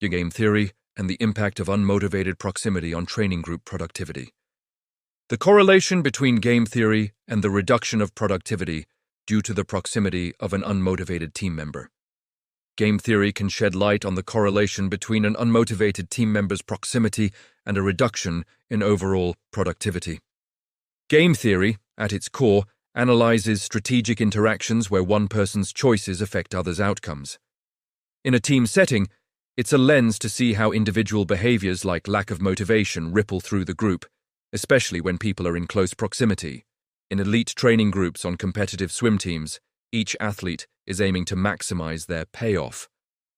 your game theory, and the impact of unmotivated proximity on training group productivity. The correlation between game theory and the reduction of productivity due to the proximity of an unmotivated team member. Game theory can shed light on the correlation between an unmotivated team member's proximity and a reduction in overall productivity. Game theory, at its core, analyzes strategic interactions where one person's choices affect others' outcomes. In a team setting, it's a lens to see how individual behaviors like lack of motivation ripple through the group, especially when people are in close proximity. In elite training groups on competitive swim teams, each athlete is aiming to maximize their payoff,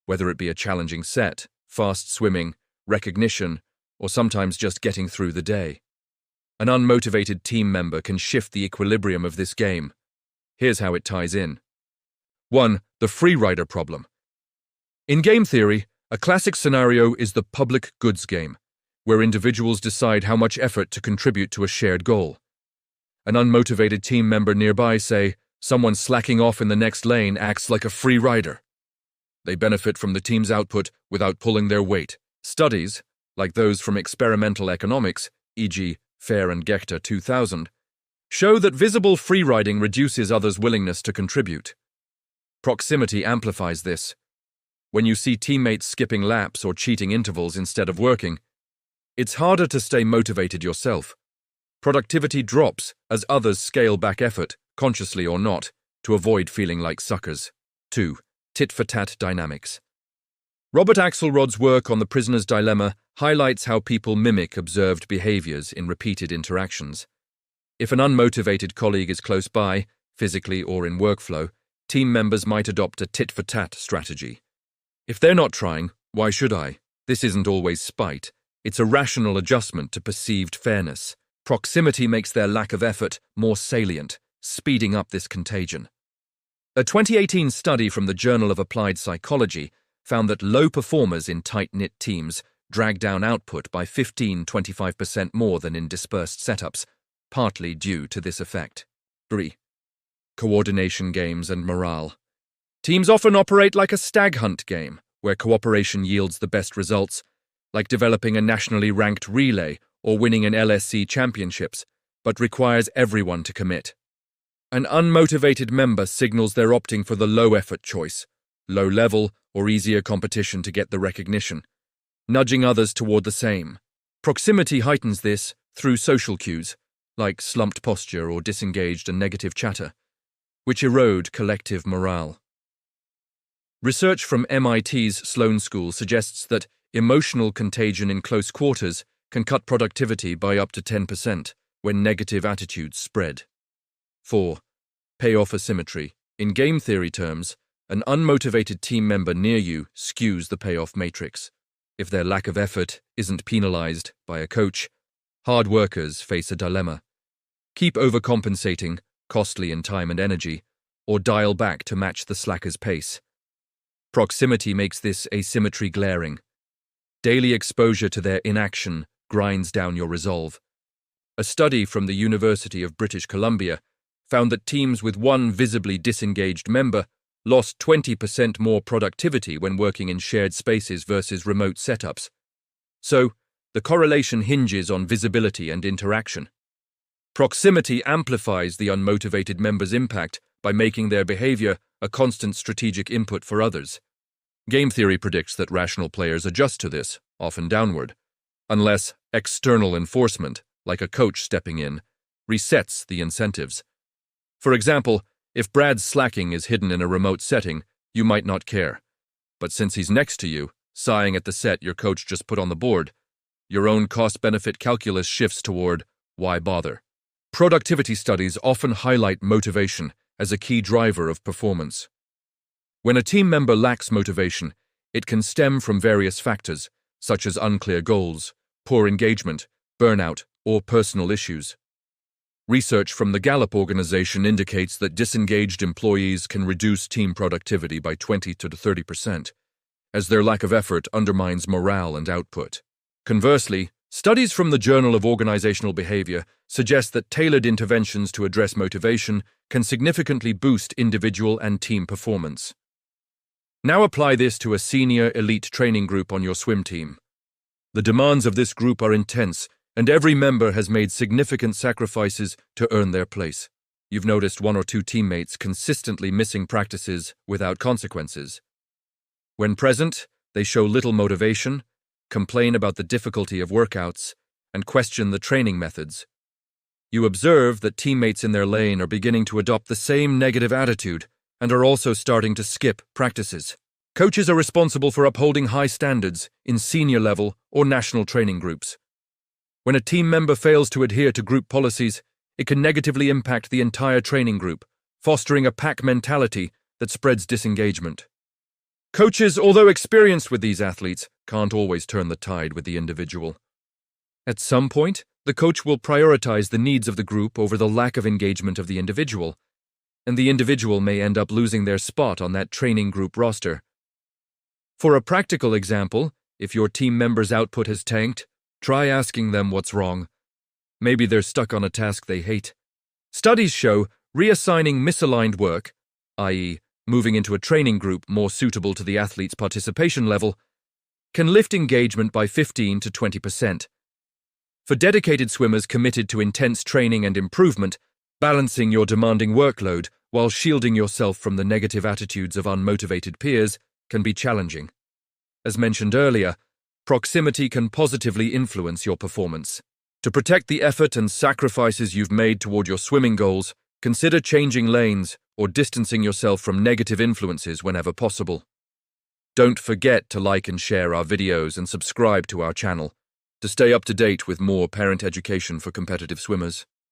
whether it be a challenging set, fast swimming, recognition, or sometimes just getting through the day. An unmotivated team member can shift the equilibrium of this game. Here's how it ties in. 1. The freerider problem. In game theory, a classic scenario is the public goods game, where individuals decide how much effort to contribute to a shared goal. An unmotivated team member nearby, say, someone slacking off in the next lane, acts like a free rider. They benefit from the team's output without pulling their weight. Studies, like those from experimental economics, e.g. Fair and Gechter 2000, show that visible free riding reduces others' willingness to contribute. Proximity amplifies this. When you see teammates skipping laps or cheating intervals instead of working, it's harder to stay motivated yourself. Productivity drops as others scale back effort, consciously or not, to avoid feeling like suckers. 2. Tit-for-tat dynamics. Robert Axelrod's work on the prisoner's dilemma highlights how people mimic observed behaviors in repeated interactions. If an unmotivated colleague is close by, physically or in workflow, team members might adopt a tit-for-tat strategy. If they're not trying, why should I? This isn't always spite. It's a rational adjustment to perceived fairness. Proximity makes their lack of effort more salient, speeding up this contagion. A 2018 study from the Journal of Applied Psychology found that low performers in tight-knit teams drag down output by 15–25% more than in dispersed setups, partly due to this effect. 3. Coordination games and morale. Teams often operate like a stag hunt game, where cooperation yields the best results, like developing a nationally ranked relay or winning an LSC championships, but requires everyone to commit. An unmotivated member signals they're opting for the low-effort choice, low-level or easier competition to get the recognition, nudging others toward the same. Proximity heightens this through social cues, like slumped posture or disengaged and negative chatter, which erode collective morale. Research from MIT's Sloan School suggests that emotional contagion in close quarters can cut productivity by up to 10% when negative attitudes spread. 4. Payoff asymmetry. In game theory terms, an unmotivated team member near you skews the payoff matrix. If their lack of effort isn't penalized by a coach, hard workers face a dilemma. Keep overcompensating, costly in time and energy, or dial back to match the slacker's pace. Proximity makes this asymmetry glaring. Daily exposure to their inaction grinds down your resolve. A study from the University of British Columbia found that teams with one visibly disengaged member lost 20% more productivity when working in shared spaces versus remote setups. So, the correlation hinges on visibility and interaction. Proximity amplifies the unmotivated member's impact by making their behavior a constant strategic input for others. Game theory predicts that rational players adjust to this, often downward, unless external enforcement, like a coach stepping in, resets the incentives. For example, if Brad's slacking is hidden in a remote setting, you might not care. But since he's next to you, sighing at the set your coach just put on the board, your own cost-benefit calculus shifts toward why bother. Productivity studies often highlight motivation as a key driver of performance. When a team member lacks motivation, it can stem from various factors, such as unclear goals, poor engagement, burnout, or personal issues. Research from the Gallup organization indicates that disengaged employees can reduce team productivity by 20 to 30%, as their lack of effort undermines morale and output. Conversely, studies from the Journal of Organizational Behavior suggest that tailored interventions to address motivation can significantly boost individual and team performance. Now apply this to a senior elite training group on your swim team. The demands of this group are intense, and every member has made significant sacrifices to earn their place. You've noticed one or two teammates consistently missing practices without consequences. When present, they show little motivation, complain about the difficulty of workouts, and question the training methods. You observe that teammates in their lane are beginning to adopt the same negative attitude and are also starting to skip practices. Coaches are responsible for upholding high standards in senior level or national training groups. When a team member fails to adhere to group policies, it can negatively impact the entire training group, fostering a pack mentality that spreads disengagement. Coaches, although experienced with these athletes, can't always turn the tide with the individual. At some point, the coach will prioritize the needs of the group over the lack of engagement of the individual, and the individual may end up losing their spot on that training group roster. For a practical example, if your team member's output has tanked, try asking them what's wrong. Maybe they're stuck on a task they hate. Studies show reassigning misaligned work, i.e., moving into a training group more suitable to the athlete's participation level, can lift engagement by 15 to 20%. For dedicated swimmers committed to intense training and improvement, balancing your demanding workload while shielding yourself from the negative attitudes of unmotivated peers can be challenging. As mentioned earlier, proximity can positively influence your performance. To protect the effort and sacrifices you've made toward your swimming goals, consider changing lanes or distancing yourself from negative influences whenever possible. Don't forget to like and share our videos and subscribe to our channel to stay up to date with more parent education for competitive swimmers.